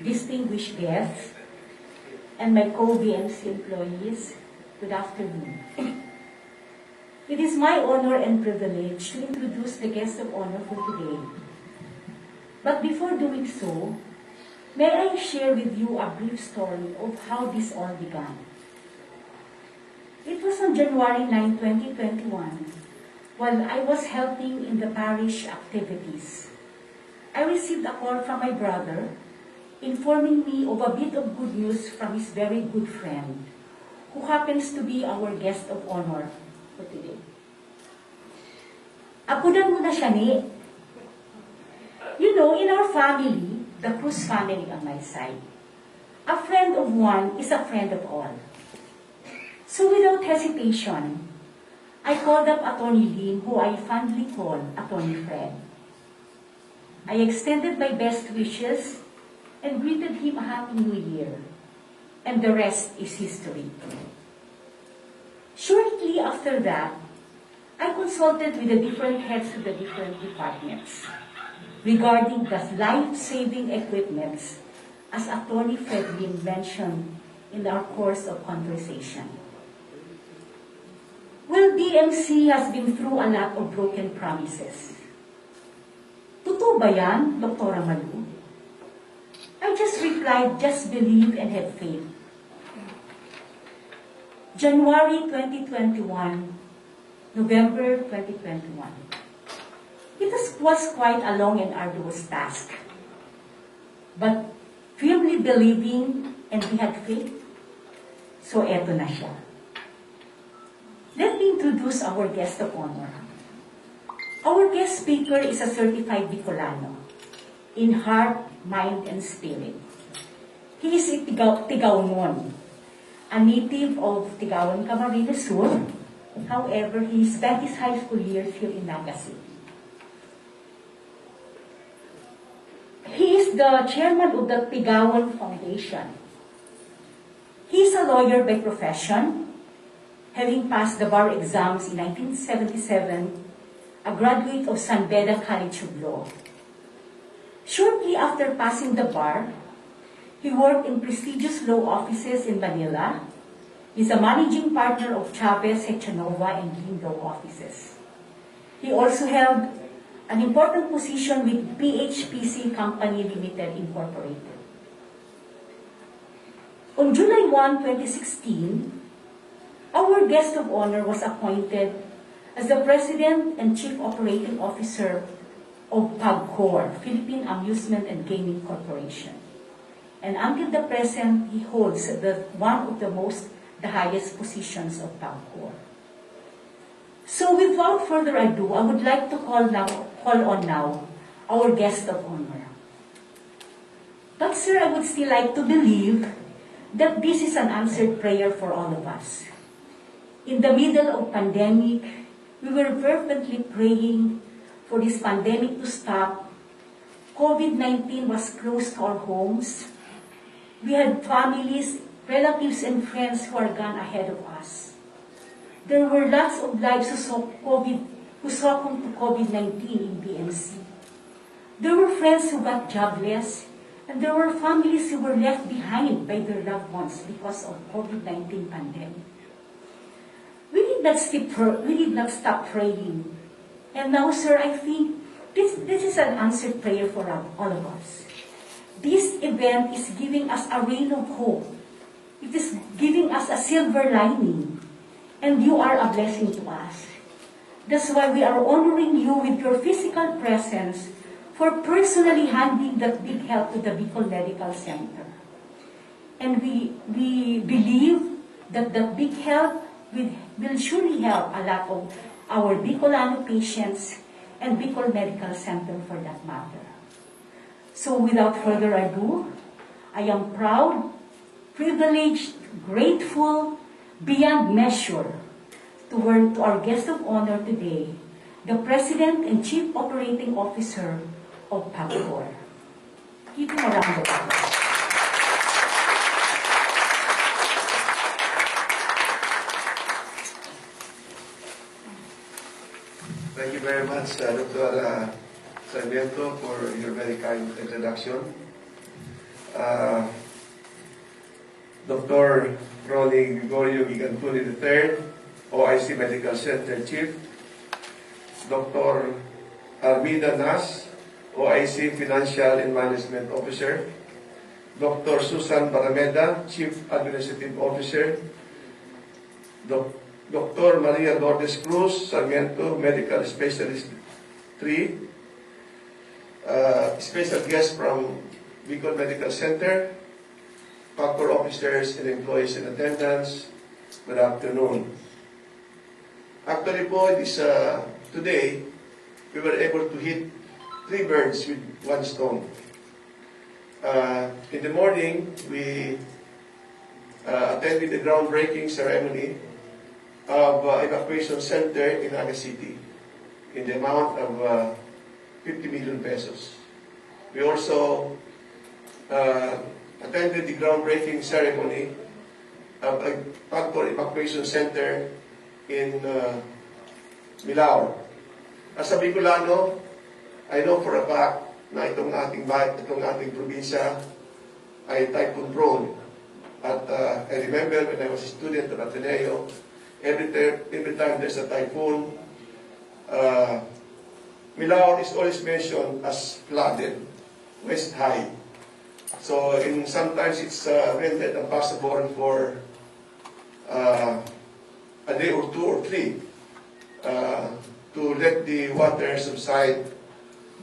distinguished guests, and my co-BMC employees, good afternoon. It is my honor and privilege to introduce the guest of honor for today. But before doing so, may I share with you a brief story of how this all began. It was on January 9, 2021, while I was helping in the parish activities. I received a call from my brother informing me of a bit of good news from his very good friend, who happens to be our guest of honor for today. Apunan mo na siya ni. You know, in our family, the Cruz family on my side, a friend of one is a friend of all. So without hesitation, I called up Attorney Lin, who I fondly call Attorney Fred. I extended my best wishes and greeted him a Happy New Year, and the rest is history. Shortly after that, I consulted with the different heads of the different departments regarding the life-saving equipments, as Attorney Fredlin mentioned in our course of conversation. Well, DMC has been through a lot of broken promises. Totoo ba yan, Dr. Malu? I just replied, just believe and have faith. January 2021, November 2021. It was quite a long and arduous task. But firmly believing and we had faith, so eto na siya. Let me introduce our guest of honor. Our guest speaker is a certified Bicolano in heart, mind, and spirit. He is a Tigawon, a native of Tigawan, Camarines Sur. However, he spent his high school years here in Naga City. He is the chairman of the Tigawan Foundation. He is a lawyer by profession, having passed the bar exams in 1977, a graduate of San Beda College of Law. Shortly after passing the bar, he worked in prestigious law offices in Manila. He's a managing partner of Chavez, Hechanova, and Lim Law offices. He also held an important position with PHPC Company Limited Incorporated. On July 1, 2016, our guest of honor was appointed as the President and Chief Operating Officer of PAGCOR, Philippine Amusement and Gaming Corporation. And until the present, he holds one of the highest positions of PAGCOR. So without further ado, I would like to call on now our guest of honor. But sir, I would still like to believe that this is an answered prayer for all of us. In the middle of pandemic, we were fervently praying for this pandemic to stop. COVID-19 was close to our homes. We had families, relatives, and friends who are gone ahead of us. There were lots of lives who succumbed to COVID-19 in BMC. There were friends who got jobless, and there were families who were left behind by their loved ones because of COVID-19 pandemic. We did not stop praying. And now, sir, I think this is an answered prayer for all of us. This event is giving us a ray of hope. It is giving us a silver lining. And you are a blessing to us. That's why we are honoring you with your physical presence for personally handing that big help to the Bicol Medical Center. And we believe that that big help will surely help a lot of our Bicolano patients and Bicol Medical Center for that matter. So without further ado, I am proud, privileged, grateful, beyond measure to our guest of honor today, the President and Chief Operating Officer of PAGCOR. Give him a round of applause. Thank you very much, Dr. Sarmiento, for your very kind introduction. Dr. Ronnie Gregorio Gigantuni III, OIC Medical Center Chief, Dr. Armida Nas, OIC Financial and Management Officer, Dr. Susan Barameda, Chief Administrative Officer, Dr. Maria Lourdes Cruz, Sarmiento, Medical Specialist 3, special guest from Bicol Medical Center, PAGCOR officers and employees in attendance, good afternoon. Actually po, today, we were able to hit 3 birds with 1 stone. In the morning, we attended the groundbreaking ceremony of evacuation center in Naga City in the amount of 50 million pesos. We also attended the groundbreaking ceremony of a PAGCOR evacuation center in Milao. As a Bicolano, I know for a fact na itong ating probinsya ay typhoon prone. At I remember when I was a student at Ateneo, every time there's a typhoon, Milao is always mentioned as flooded, waist high. So sometimes it's rendered impossible for a day or 2 or 3 to let the water subside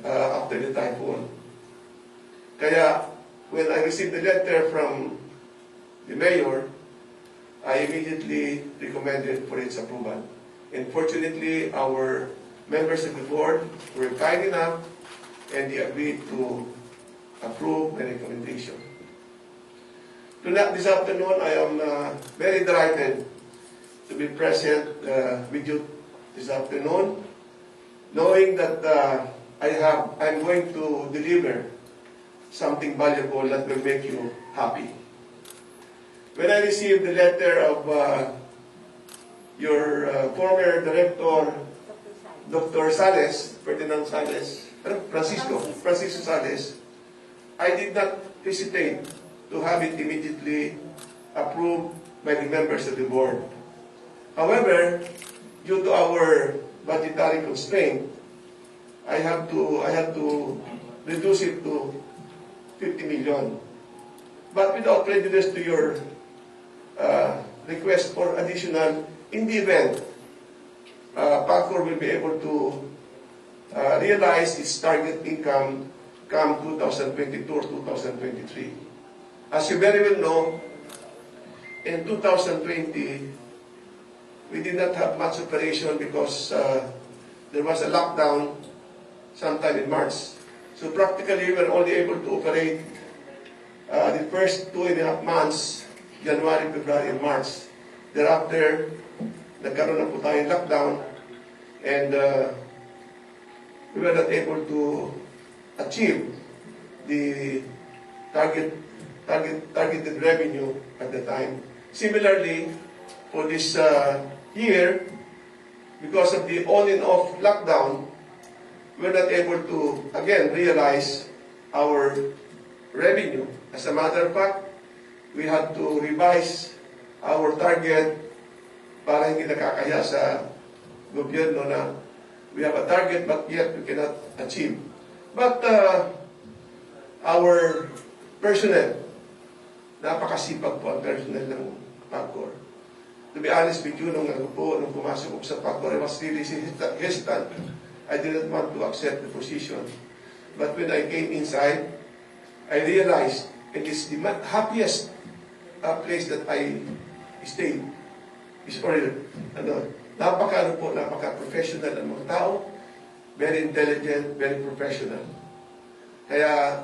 after the typhoon. Kaya when I received the letter from the mayor, I immediately recommended for its approval. And fortunately, our members of the board were kind enough and they agreed to approve my recommendation. This afternoon, I am very delighted to be present with you this afternoon, knowing that I'm going to deliver something valuable that will make you happy. When I received the letter of your former director, Dr. Sales, Ferdinand Sales, Francisco Sales, I did not hesitate to have it immediately approved by the members of the board. However, due to our budgetary constraint, I had to reduce it to 50 million. But without prejudice to your request for additional, in the event, PAGCOR will be able to realize its target income come 2022 or 2023. As you very well know, in 2020, we did not have much operation because there was a lockdown sometime in March. So practically, we were only able to operate the first 2.5 months, January, February, and March. Thereafter, nagkaroon na po tayong lockdown and we were not able to achieve the targeted revenue at the time. Similarly, for this year, because of the on and off lockdown, we're not able to, again, realize our revenue. As a matter of fact, we had to revise our target para hindi nakakaya sa gobyerno na we have a target but yet we cannot achieve. But our personnel, napakasipag po ang personnel ng PAGCOR. To be honest with you, nung pumasok ko sa PAGCOR, I was really hesitant. I didn't want to accept the position. But when I came inside, I realized it is the happiest place that I stayed. Is for napaka-professional ang mga tao, very intelligent, very professional. Kaya,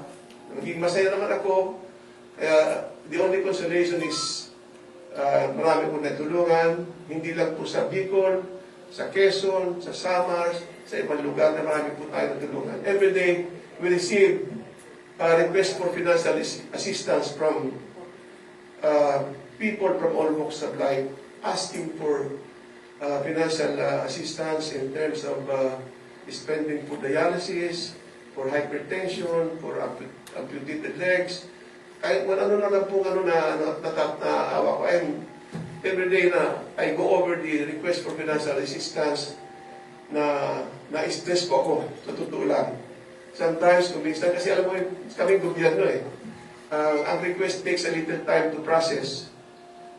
naging masaya naman ako. Kaya, the only consolation is marami po natulungan, hindi lang po sa Bicol, sa Quezon, sa Samar, sa ibang lugar na marami po tayo natulungan. Every day, we receive request for financial assistance from people from all walks of life, asking for financial assistance in terms of spending for dialysis, for hypertension, for amputated legs, kahit ano na lang po naawa ko, every day na I go over the request for financial assistance na-stress po ako, sa totoo lang. Sometimes, kuminsan, kasi alam mo, kaming gobyerno ang request takes a little time to process.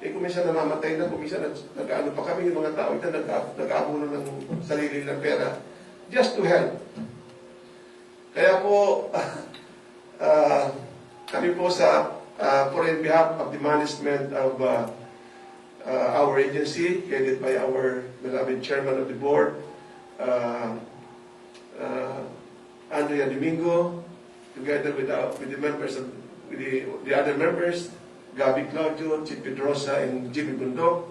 Kuminsan namamatay na, kuminsan nag-ano pa kami yung mga tao ito, nag-aabuno ng sarili ng pera just to help. Kaya po, kami po for in behalf of the management of our agency, headed by our beloved chairman of the board, Andrea Domingo, together with the members of the other members, Gabi Claudio, Chief Pedrosa, and Jimmy Bundok,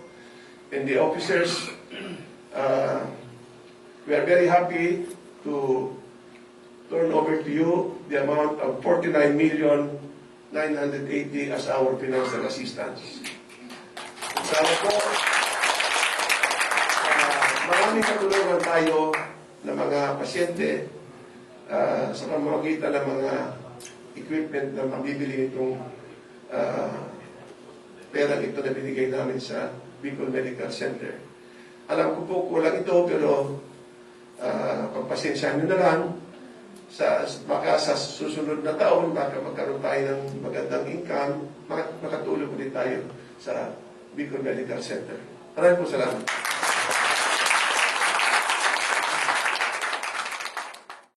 and the officers. We are very happy to turn over to you the amount of 49,980,000 as our financial assistance. Sana po, maraming katulungan tayo ng mga pasyente sa pamamagitan ng mga equipment na mabibili itong perang ito na binigay namin sa Bicol Medical Center. Alam ko po kulang ito, pero pagpasensyahan nyo na lang, baka sa susunod na taon, baka magkaroon tayo ng magandang income, makatulong ulit tayo sa Bicol Medical Center. Maraming po salamat.